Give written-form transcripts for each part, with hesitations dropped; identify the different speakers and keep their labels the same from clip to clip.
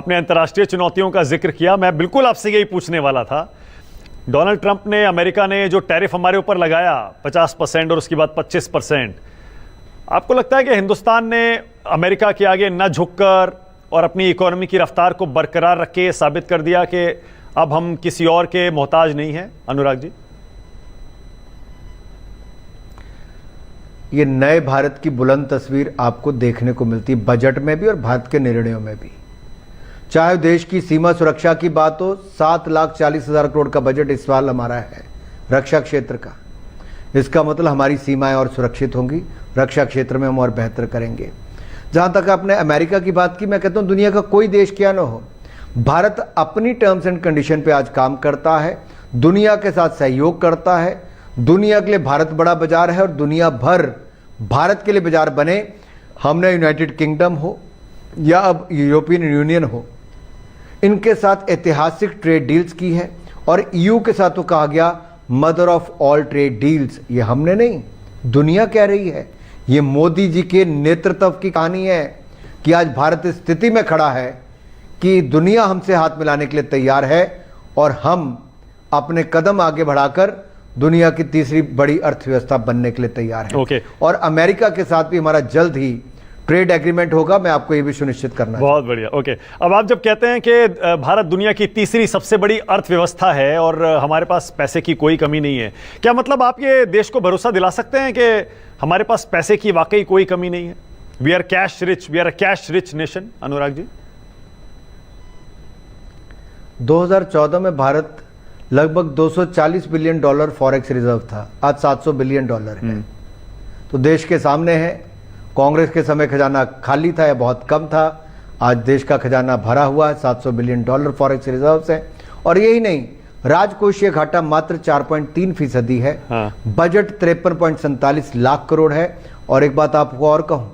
Speaker 1: आपने अंतर्राष्ट्रीय चुनौतियों का जिक्र किया, मैं बिल्कुल आपसे यही पूछने वाला था। डोनाल्ड ट्रंप ने, अमेरिका ने जो टैरिफ हमारे ऊपर लगाया 50% और उसके बाद 25%, आपको लगता है कि हिंदुस्तान ने अमेरिका के आगे न झुककर और अपनी इकोनॉमी की रफ्तार को बरकरार रख के साबित कर दिया कि अब हम किसी और के मोहताज नहीं हैं? अनुराग जी,
Speaker 2: ये नए भारत की बुलंद तस्वीर आपको देखने को मिलती है बजट में भी और भारत के निर्णयों में भी। चाहे देश की सीमा सुरक्षा की बात हो, 7,40,000 करोड़ का बजट इस साल हमारा है रक्षा क्षेत्र का। इसका मतलब हमारी सीमाएं और सुरक्षित होंगी, रक्षा क्षेत्र में हम और बेहतर करेंगे। जहां तक आपने अमेरिका की बात की, मैं कहता हूं दुनिया का कोई देश क्या ना हो, भारत अपनी टर्म्स एंड कंडीशन पे आज काम करता है, दुनिया के साथ सहयोग करता है। दुनिया के लिए भारत बड़ा बाजार है और दुनिया भर भारत के लिए बाजार बने। हमने यूनाइटेड किंगडम हो या अब यूरोपियन यूनियन हो, इनके साथ ऐतिहासिक ट्रेड डील्स की है और ईयू के साथ तो कहा गया mother of all trade deals. ये हमने नहीं, दुनिया कह रही है। ये मोदी जी के नेतृत्व की कहानी है कि आज भारत इस स्थिति में खड़ा है कि दुनिया हमसे हाथ मिलाने के लिए तैयार है और हम अपने कदम आगे बढ़ाकर दुनिया की तीसरी बड़ी अर्थव्यवस्था बनने के लिए तैयार है।
Speaker 1: ओके।
Speaker 2: और अमेरिका के साथ भी हमारा जल्द ही ट्रेड एग्रीमेंट होगा, मैं आपको ये भी सुनिश्चित करना है।
Speaker 1: बहुत बढ़िया। ओके, अब आप जब कहते हैं कि भारत दुनिया की तीसरी सबसे बड़ी अर्थव्यवस्था है और हमारे पास पैसे की कोई कमी नहीं है, क्या मतलब आप ये देश को भरोसा दिला सकते हैं कि हमारे पास पैसे की वाकई कोई कमी नहीं है? We are cash rich, we are a cash rich nation. Anurag ji,
Speaker 2: 2014 में भारत लगभग 240 बिलियन डॉलर फॉरेक्स रिजर्व था, आज 700 बिलियन डॉलर है। तो देश के सामने है, कांग्रेस के समय खजाना खाली था या बहुत कम था, आज देश का खजाना भरा हुआ है, 700 बिलियन डॉलर फॉरेक्स रिजर्व्स है। और यही नहीं, राजकोषीय घाटा मात्र 4.3% है।
Speaker 1: हाँ।
Speaker 2: बजट 53.47 लाख करोड़ है। और एक बात आपको और कहूं,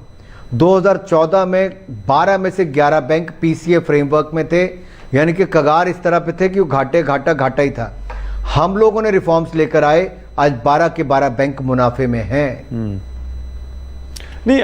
Speaker 2: 2014 में 12 में से 11 बैंक पीसीए फ्रेमवर्क में थे, यानी कि कगार इस तरह पे थे कि वो घाटा ही था। हम लोगों ने रिफॉर्म्स लेकर आए, आज 12 के 12 बैंक मुनाफे में हैं।
Speaker 1: नहीं